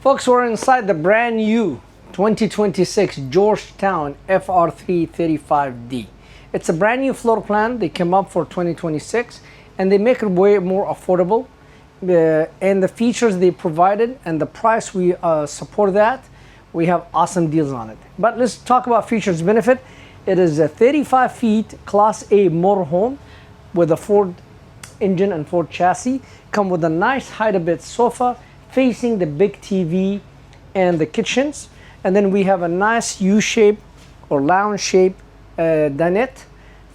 Folks, we're inside the brand new 2026 Georgetown FR3 35D. It's a brand new floor plan. They came up for 2026 and they make it way more affordable. And the features they provided and the price we support that, we have awesome deals on it. But let's talk about features benefit. It is a 35 feet Class A motorhome with a Ford engine and Ford chassis. Come with a nice hide-a-bit sofa facing the big TV and the kitchens. And then we have a nice U-shape or lounge shape dinette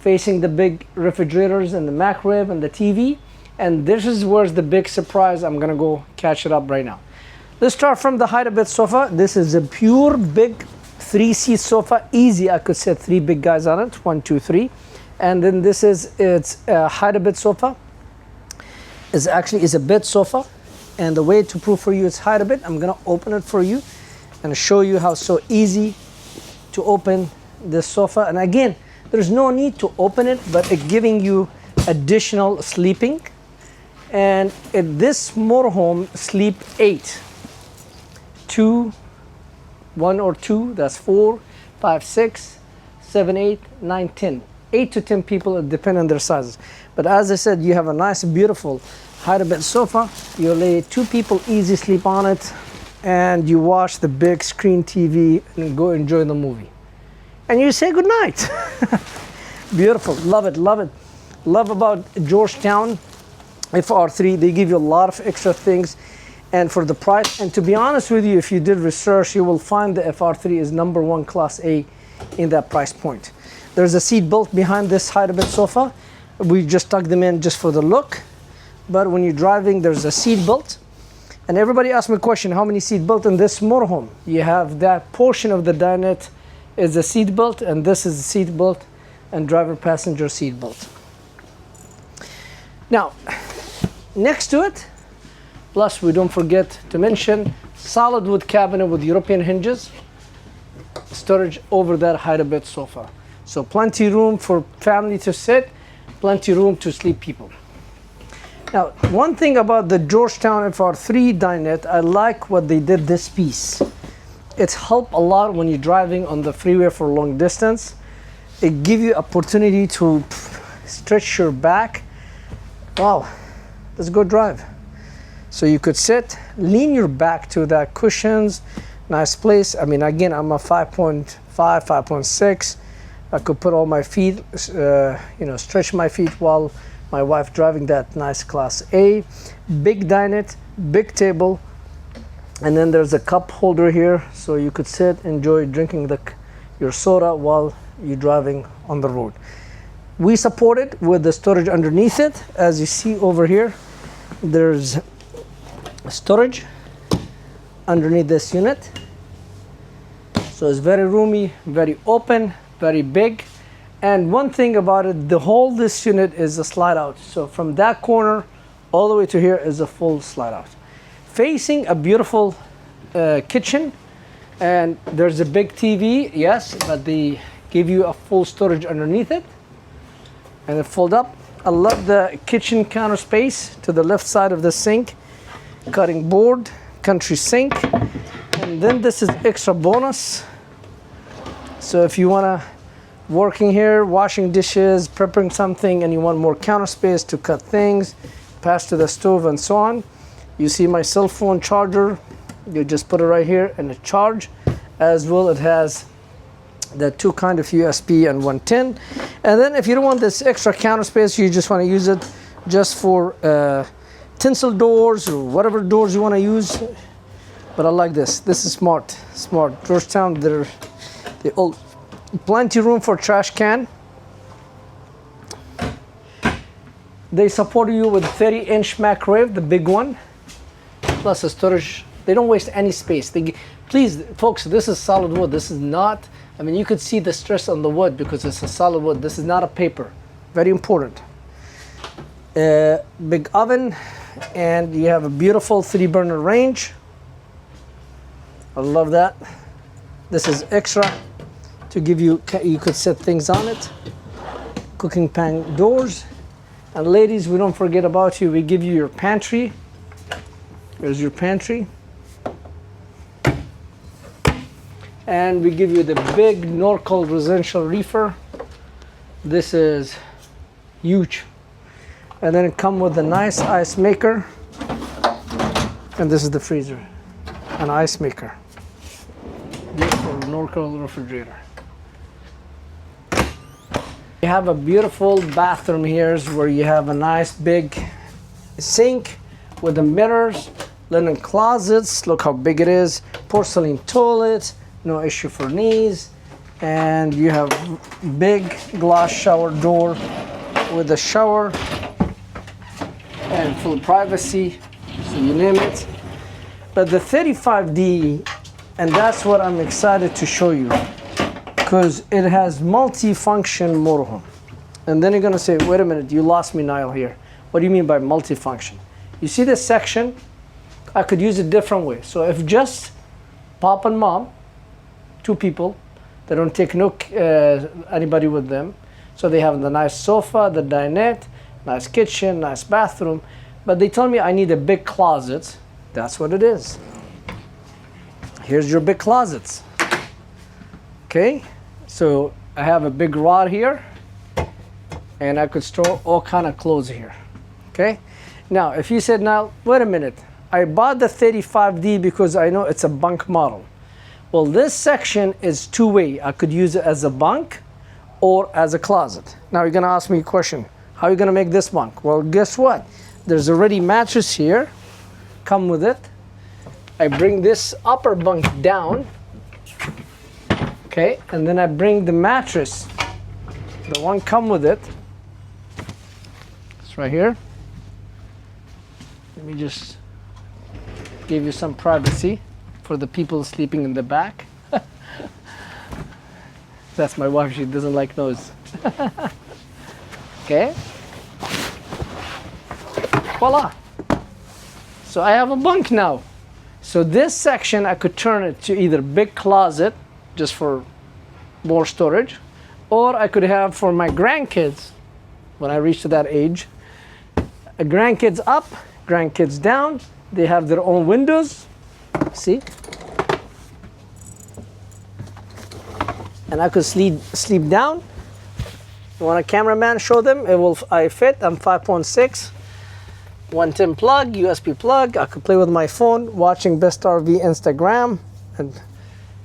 facing the big refrigerators and the microwave and the TV. And this is where's the big surprise. I'm gonna go catch it up right now. Let's start from the hide-a-bit sofa. This is a pure big 3-seat sofa. Easy, I could set 3 big guys on it. 1, 2, 3. And then this is, it's a hide-a-bit sofa. It's actually is a bed sofa. And the way to prove for you it's hide-a-bit, I'm gonna open it for you and show you how so easy to open this sofa. And again, there's no need to open it, but it's giving you additional sleeping. And in this motorhome, sleep 8. 2, 1 or 2, that's 4, 5, 6, 7, 8, 9, 10. 8 to 10 people, depending on their sizes. But as I said, you have a nice, beautiful hide-a-bit sofa. You lay 2 people easy sleep on it, and you watch the big screen TV and go enjoy the movie. And you say goodnight. Beautiful, love it, love it. Love about Georgetown FR3, they give you a lot of extra things and for the price. And to be honest with you, if you did research, you will find the FR3 is #1 Class A in that price point. There's a seat belt behind this hide-a-bit sofa. We just tuck them in just for the look. But when you're driving, there's a seat belt. And everybody asks me a question, how many seat belt in this motorhome? You have that portion of the dinette is a seat belt, and this is a seat belt and driver passenger seat belt. Now, next to it, plus we don't forget to mention solid wood cabinet with European hinges, storage over that hide-a-bit sofa. So plenty room for family to sit, plenty room to sleep people. Now, one thing about the Georgetown FR3 dinette, I like what they did this piece. It's helped a lot when you're driving on the freeway for long distance. It gives you opportunity to stretch your back. Wow, let's go drive. So you could sit, lean your back to that cushions, nice place. I mean, again, I'm a 5.5, 5.6. I could put all my feet, stretch my feet while my wife driving that nice Class A. Big dinette, big table, and then there's a cup holder here, so you could sit, enjoy drinking your soda while you're driving on the road. We support it with the storage underneath it. As you see over here, there's storage underneath this unit. So it's very roomy, very open, very big. And one thing about it, the whole this unit is a slide out. So from that corner all the way to here is a full slide out. Facing a beautiful kitchen, and there's a big TV, yes, but they give you a full storage underneath it. And it fold up. I love the kitchen counter space to the left side of the sink. Cutting board, country sink. And then this is extra bonus. So if you wanna working here, washing dishes, preparing something, and you want more counter space to cut things, pass to the stove and so on. You see my cell phone charger. You just put it right here and it charge. As well, it has the 2 kind of USB and 110. And then if you don't want this extra counter space, you just want to use it just for tinsel doors or whatever doors you want to use. But I like this. This is smart. Georgetown, they all plenty room for trash can. They support you with 30-inch microwave, the big one, plus a storage. They don't waste any space. Please, folks, this is solid wood. This is not, I mean, you could see the stress on the wood because it's a solid wood. This is not a paper. Very important. Big oven, and you have a beautiful 3-burner range. I love that. This is extra to give you could set things on it. Cooking pan doors. And ladies, we don't forget about you. We give you your pantry. There's your pantry. And we give you the big Norcal residential reefer. This is huge. And then it comes with a nice ice maker. And this is the freezer, an ice maker. Beautiful Norcal refrigerator. You have a beautiful bathroom here where you have a nice big sink with the mirrors, linen closets. Look how big it is. Porcelain toilet, no issue for knees. And you have big glass shower door with a shower and full privacy, so you name it. But the 35D, and that's what I'm excited to show you, because it has multi-function motorhome. And then you're gonna say, wait a minute, you lost me, Niall, here. What do you mean by multi-function? You see this section? I could use it different way. So if just Pop and Mom, two people, they don't take anybody with them. So they have the nice sofa, the dinette, nice kitchen, nice bathroom. But they tell me I need a big closet. That's what it is. Here's your big closets. Okay, so I have a big rod here, and I could store all kind of clothes here. Okay, now if you said, now wait a minute, I bought the 35D because I know it's a bunk model. Well, this section is two-way. I could use it as a bunk or as a closet. Now you're gonna ask me a question, how are you gonna make this bunk? Well, guess what? There's already mattress here, come with it. I bring this upper bunk down, okay, and then I bring the mattress, the one come with it. It's right here. Let me just give you some privacy for the people sleeping in the back. That's my wife, she doesn't like noise. Okay. Voila. So I have a bunk now. So this section, I could turn it to either big closet, just for more storage, or I could have for my grandkids, when I reach to that age, grandkids up, grandkids down. They have their own windows, see? And I could sleep down. You want a cameraman show them? I fit, I'm 5.6. 110 plug, USB plug. I could play with my phone, watching Best RV Instagram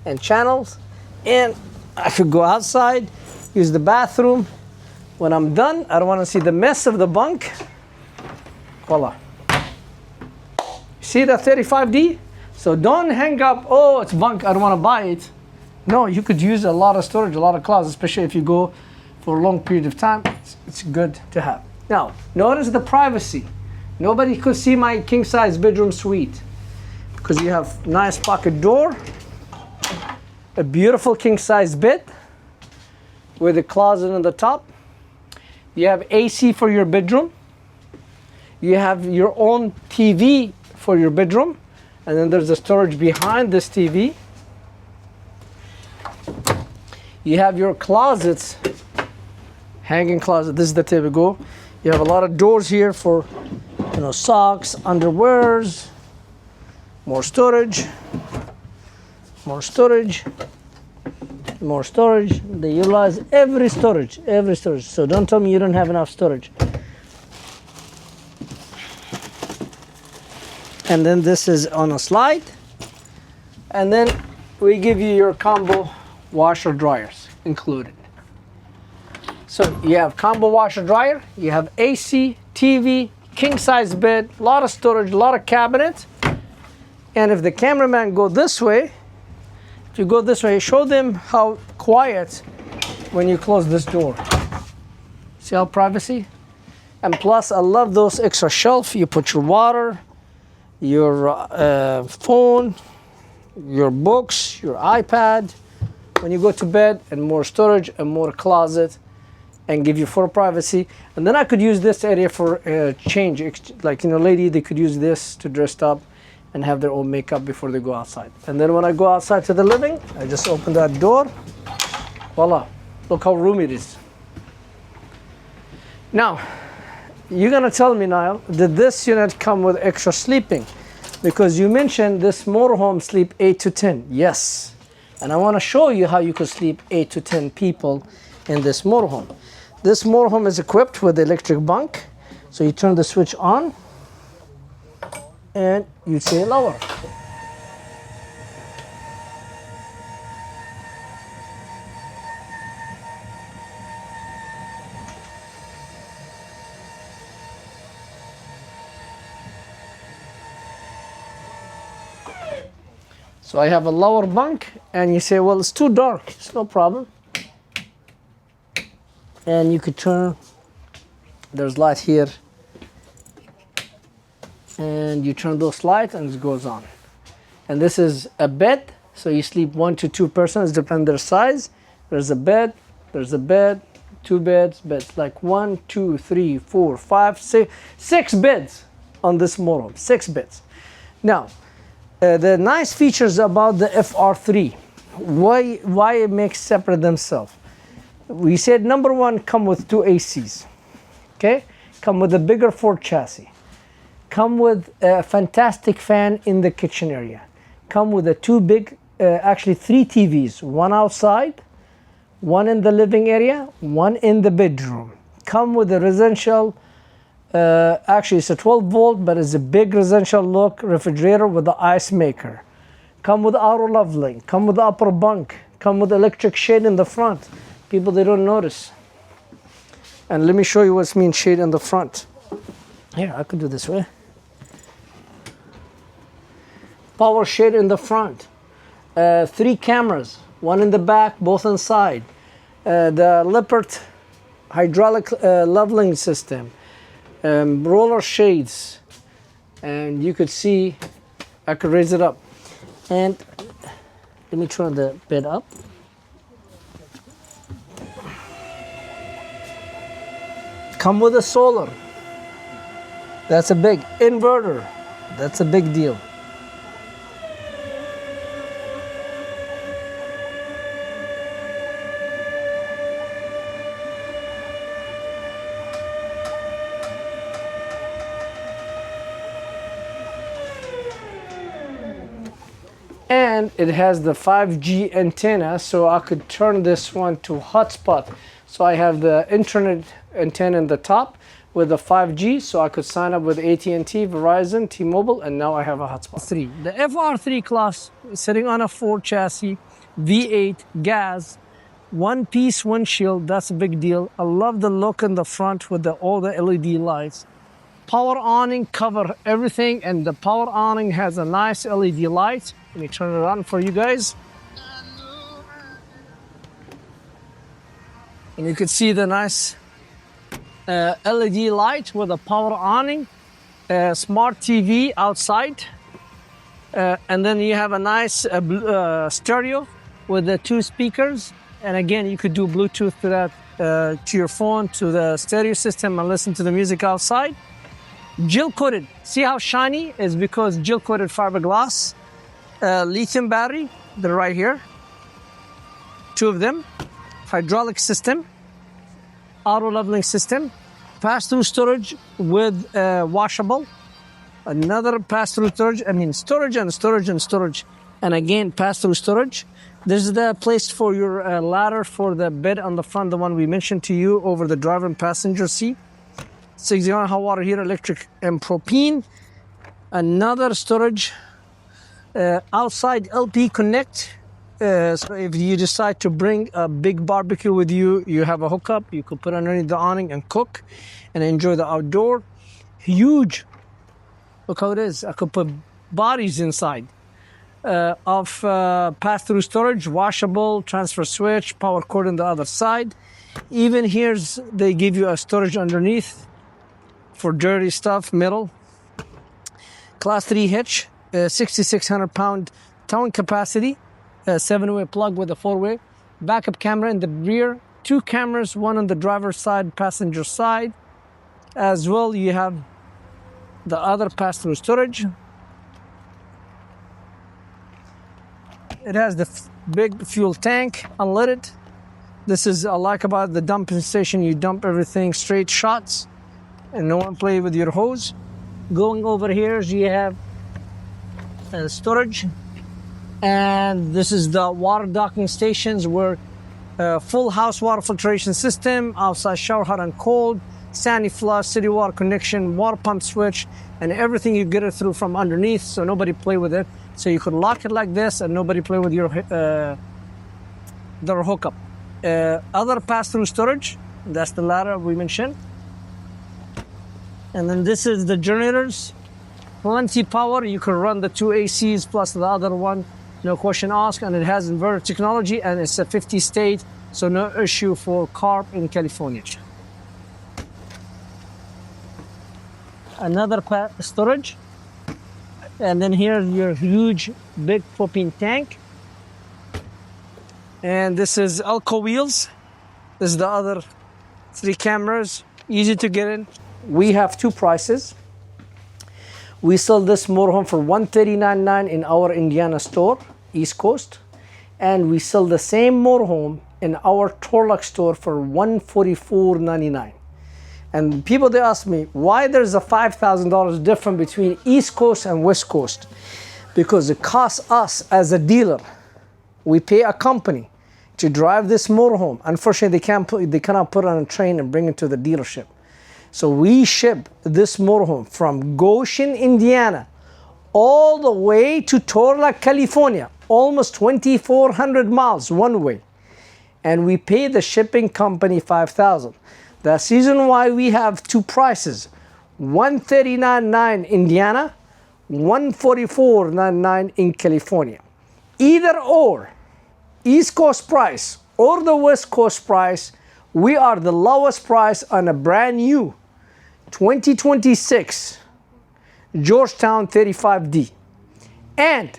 and channels. And I could go outside, use the bathroom. When I'm done, I don't want to see the mess of the bunk. Voila. See that 35D? So don't hang up, oh, it's bunk, I don't want to buy it. No, you could use a lot of storage, a lot of closets, especially if you go for a long period of time. It's good to have. Now, notice the privacy. Nobody could see my king size bedroom suite because you have nice pocket door, a beautiful king size bed with a closet on the top. You have AC for your bedroom. You have your own TV for your bedroom, and then there's a storage behind this TV. You have your closets, hanging closet. This is the table go. You have a lot of doors here for, you know, socks, underwears, more storage, more storage, more storage. They utilize every storage. So don't tell me you don't have enough storage. And then this is on a slide. And then we give you your combo washer dryers included. So you have combo washer dryer, you have AC, TV, king size bed, a lot of storage, a lot of cabinets. And if the cameraman go this way, if you go this way, show them how quiet when you close this door. See how privacy? And plus, I love those extra shelf. You put your water, your phone, your books, your iPad. When you go to bed, and more storage and more closet, and give you full privacy. And then I could use this area for change, like, you know, lady, they could use this to dress up and have their own makeup before they go outside. And then when I go outside to the living, I just open that door. Voila, look how roomy it is. Now, you're gonna tell me, Niall, did this unit come with extra sleeping? Because you mentioned this motorhome sleep 8 to 10. Yes, And I want to show you how you could sleep 8 to 10 people in this motorhome. This motorhome is equipped with electric bunk. So you turn the switch on and you say lower. So I have a lower bunk, and you say, well, it's too dark. It's no problem. And you could turn, there's light here. And you turn those lights and it goes on. And this is a bed, so you sleep 1 to 2 persons, depending their size. There's a bed, 2 beds, like 1, 2, 3, 4, 5, 6 beds on this motorhome, 6 beds. Now, the nice features about the FR3, why it makes separate themselves. We said number 1, come with 2 ACs, okay? Come with a bigger Ford chassis. Come with a fantastic fan in the kitchen area. Come with a 2 big, actually 3 TVs, 1 outside, 1 in the living area, 1 in the bedroom. Come with a residential, actually it's a 12 volt, but it's a big residential look refrigerator with the ice maker. Come with auto leveling, come with the upper bunk, come with electric shade in the front. People, they don't notice. And let me show you what means shade in the front. Here, I could do this way. Power shade in the front. 3 cameras, 1 in the back, both inside. The Lippert hydraulic leveling system. Roller shades, and you could see, I could raise it up. And let me turn the bed up. Come with a solar. That's a big inverter. That's a big deal. And it has the 5G antenna, so I could turn this one to hotspot. So I have the internet antenna in the top with the 5G, so I could sign up with AT&T, Verizon, T-Mobile, and now I have a hotspot. The FR3 class is sitting on a Ford chassis, V8, gas, 1-piece windshield. That's a big deal. I love the look in the front with all the LED lights. Power awning cover everything, and the power awning has a nice LED light. Let me turn it on for you guys. And you can see the nice LED light with a power awning, smart TV outside, and then you have a nice stereo with the 2 speakers. And again, you could do Bluetooth to that, to your phone, to the stereo system, and listen to the music outside. Gel coated. See how shiny? Is because gel coated fiberglass. Lithium battery, they're right here. 2 of them. Hydraulic system. Auto leveling system. Pass-through storage with washable. Another pass-through storage. I mean, storage and storage and storage. And again, pass-through storage. This is the place for your ladder for the bed on the front, the one we mentioned to you over the driver and passenger seat. 60 hot water heater, electric and propane. Another storage. Outside LP connect. So if you decide to bring a big barbecue with you, you have a hookup. You could put underneath the awning and cook and enjoy the outdoor. Huge. Look how it is. I could put bodies inside. Of pass-through storage, washable, transfer switch, power cord on the other side. Even here's, they give you a storage underneath for dirty stuff, metal. Class 3 hitch. 6,600 pound towing capacity, 7-way plug with a 4-way, backup camera in the rear, 2 cameras, 1 on the driver's side, passenger side. As well, you have the other pass-through storage. It has the big fuel tank, unleaded. This is I like about the dumping station. You dump everything straight shots, and no one play with your hose. Going over here, you have storage, And this is the water docking stations where full house water filtration system, outside shower hot and cold, sandy flush, city water connection, water pump switch, and everything you get it through from underneath, so nobody play with it. So you could lock it like this and nobody play with your their hookup. Other pass-through storage, that's the ladder we mentioned. And then this is the generators. Plenty power, you can run the 2 ACs plus the other one, no question asked, and it has inverter technology and it's a 50 state, so no issue for CARB in California. Another storage. And then here's your huge, big propane tank. And this is Elco wheels. This is the other 3 cameras, easy to get in. We have 2 prices. We sell this motorhome for $139.9 in our Indiana store, East Coast. And we sell the same motorhome in our Torlock store for $144.99. And people, they ask me, why there's a $5,000 difference between East Coast and West Coast? Because it costs us as a dealer. We pay a company to drive this motorhome. Unfortunately, they cannot put it on a train and bring it to the dealership. So we ship this motorhome from Goshen, Indiana, all the way to Torlock, California, almost 2,400 miles one way. And we pay the shipping company $5,000. That's the reason why we have 2 prices, $139.9 Indiana, $144.99 in California. Either or, East Coast price or the West Coast price, we are the lowest price on a brand new 2026 Georgetown 35D. And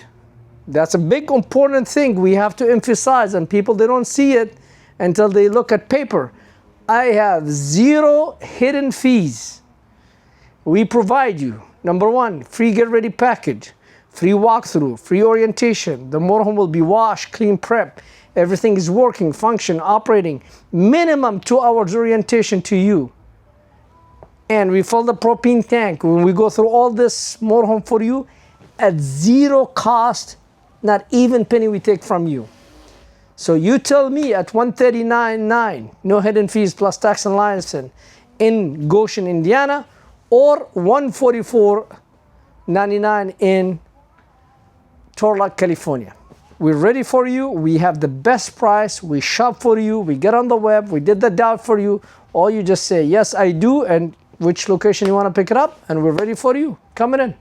that's a big important thing we have to emphasize, and people, they don't see it until they look at paper. I have 0 hidden fees. We provide you, number 1, free get ready package, free walkthrough, free orientation. The motorhome will be washed, clean, prep. Everything is working, function, operating. Minimum 2 hours orientation to you. And we fill the propane tank. When we go through all this motorhome for you at 0 cost, not even penny we take from you. So you tell me at $139.9, no hidden fees plus tax and license in Goshen, Indiana, or $144.99 in Torlock, California. We're ready for you. We have the best price. We shop for you. We get on the web. We did the doubt for you. All you just say, yes, I do, and which location you want to pick it up, and we're ready for you. Coming in.